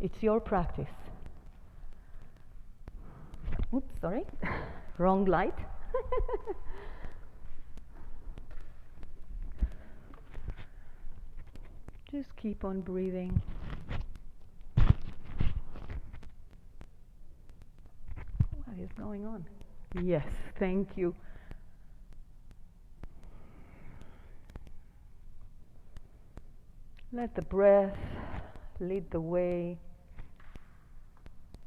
It's your practice. Oops, sorry. Wrong light. Just keep on breathing. What is going on? Yes, thank you. Let the breath lead the way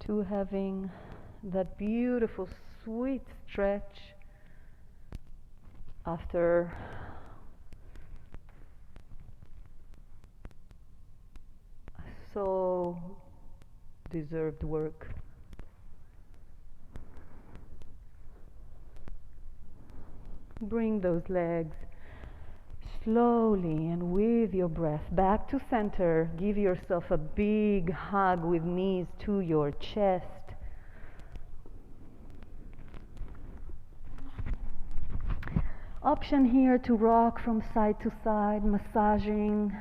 to having that beautiful, sweet stretch after so deserved work. Bring those legs slowly and with your breath back to center. Give yourself a big hug with knees to your chest. Option here to rock from side to side, massaging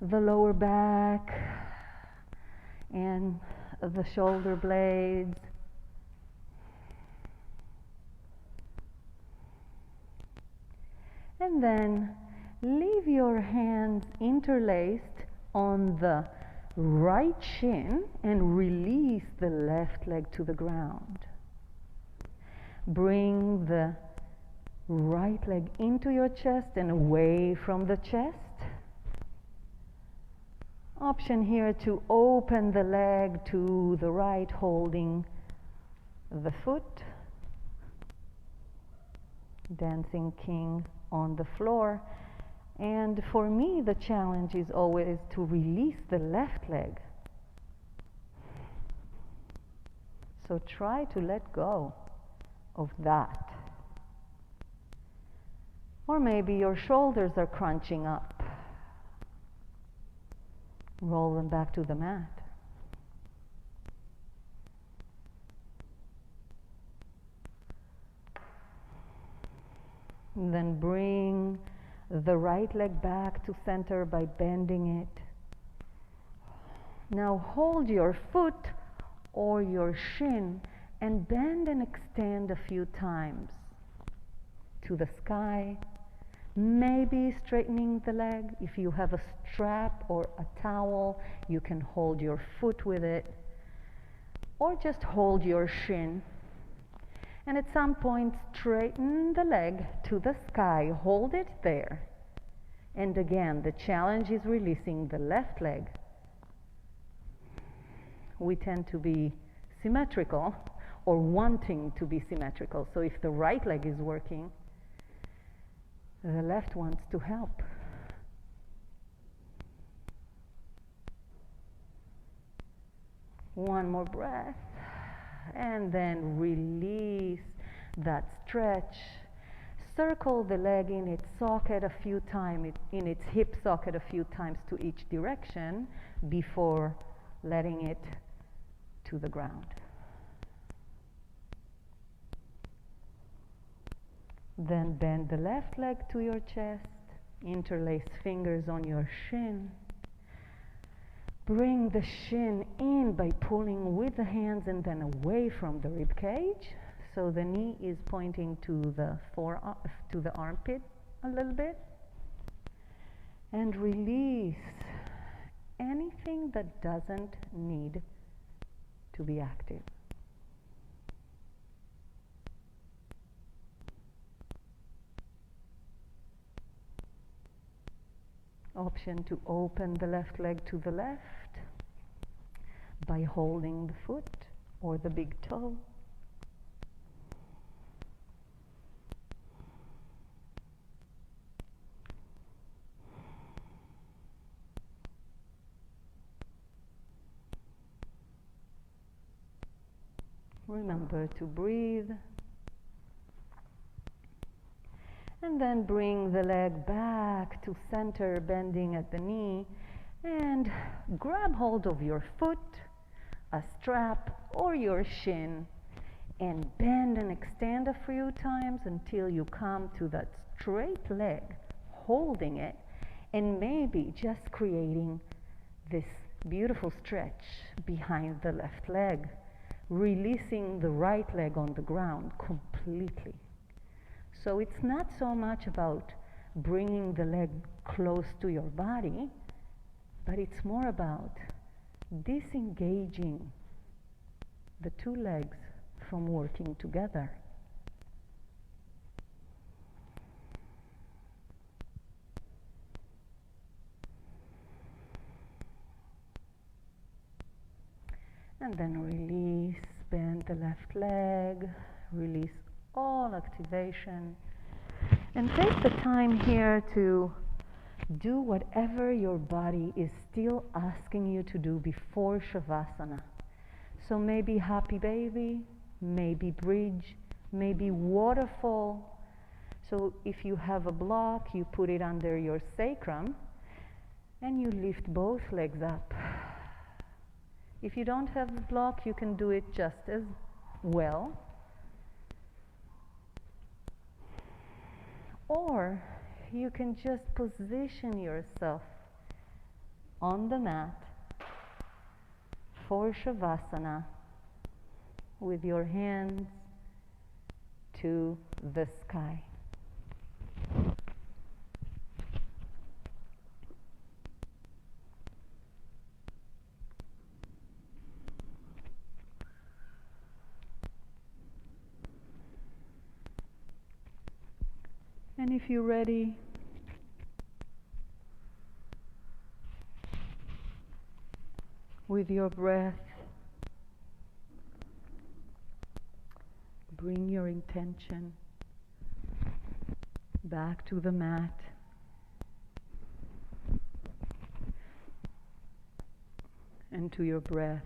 the lower back and the shoulder blades. And then leave your hands interlaced on the right shin and release the left leg to the ground. Bring the right leg into your chest and away from the chest. Option here to open the leg to the right, holding the foot. Dancing king on the floor. And for me, the challenge is always to release the left leg. So try to let go of that. Or maybe your shoulders are crunching up. Roll them back to the mat. And then bring the right leg back to center by bending it. Now hold your foot or your shin and bend and extend a few times to the sky. Maybe straightening the leg. If you have a strap or a towel, you can hold your foot with it. Or just hold your shin. And at some point, straighten the leg to the sky. Hold it there. And again, the challenge is releasing the left leg. We tend to be symmetrical or wanting to be symmetrical. So if the right leg is working, the left wants to help. One more breath. And then release that stretch. Circle the leg in its socket a few times, in its hip socket a few times to each direction before letting it to the ground. Then bend the left leg to your chest. Interlace fingers on your shin. Bring the shin in by pulling with the hands and then away from the rib cage. So the knee is pointing to the to the armpit a little bit. And release anything that doesn't need to be active. Option to open the left leg to the left by holding the foot or the big toe. Remember to breathe. And then bring the leg back to center, bending at the knee, and grab hold of your foot, a strap, or your shin, and bend and extend a few times until you come to that straight leg, holding it, and maybe just creating this beautiful stretch behind the left leg, releasing the right leg on the ground completely. So it's not so much about bringing the leg close to your body, but it's more about disengaging the two legs from working together. And then release, bend the left leg, release all activation. And take the time here to do whatever your body is still asking you to do before Shavasana. So maybe happy baby, maybe bridge, maybe waterfall. So if you have a block, you put it under your sacrum and you lift both legs up. If you don't have a block, you can do it just as well. Or you can just position yourself on the mat for Shavasana with your hands to the sky. And if you're ready, with your breath, bring your intention back to the mat. And to your breath.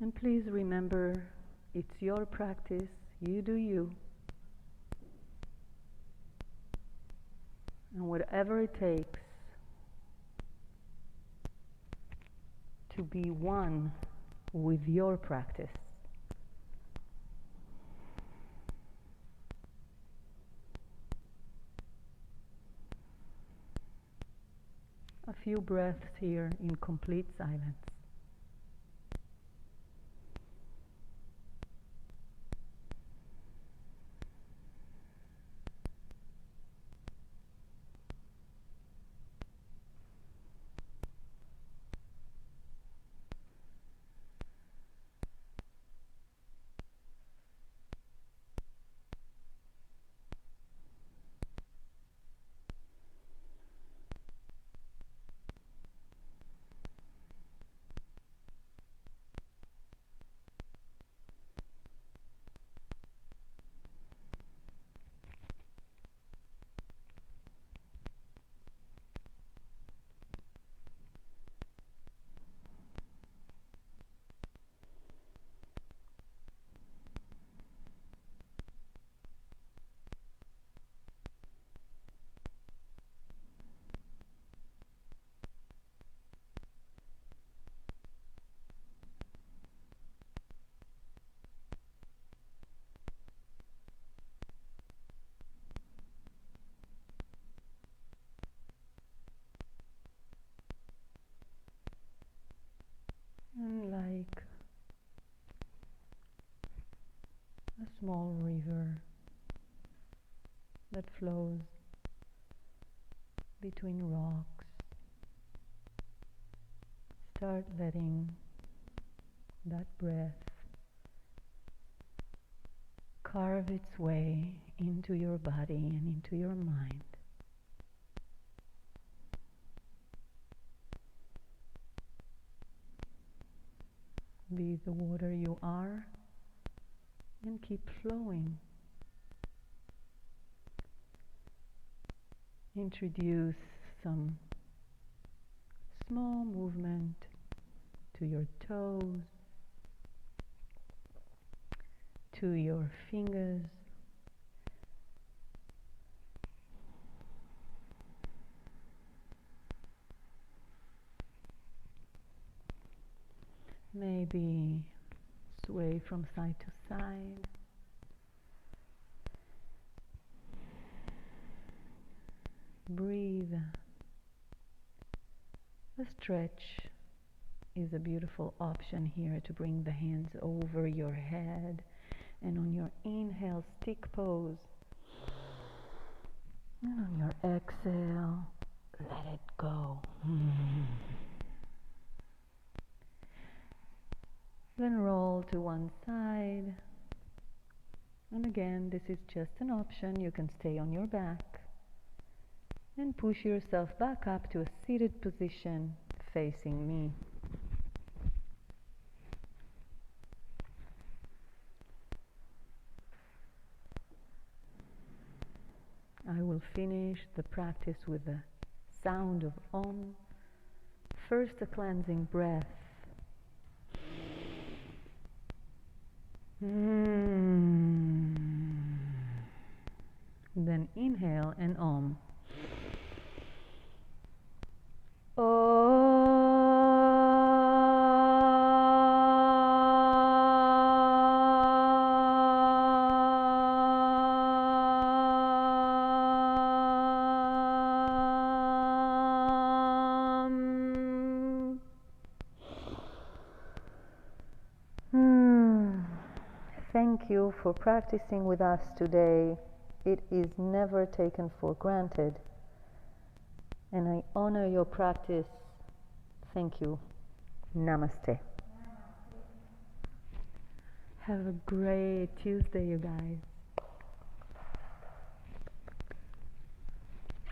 And please remember, it's your practice, you do you. And whatever it takes to be one with your practice. A few breaths here in complete silence. And like a small river that flows between rocks, start letting that breath carve its way into your body and into your mind. Be the water you are and keep flowing. Introduce some small movement to your toes, to your fingers, maybe sway from side to side. Breathe. A stretch is a beautiful option here to bring the hands over your head And on your inhale, stick pose. And on your exhale, let it go. Then roll to one side. And again, this is just an option. You can stay on your back. And push yourself back up to a seated position facing me. I will finish the practice with the sound of Om. First, a cleansing breath. Then inhale and Om. Thank you for practicing with us today. It is never taken for granted. And I honor your practice. Thank you. Namaste. Have a great Tuesday, you guys.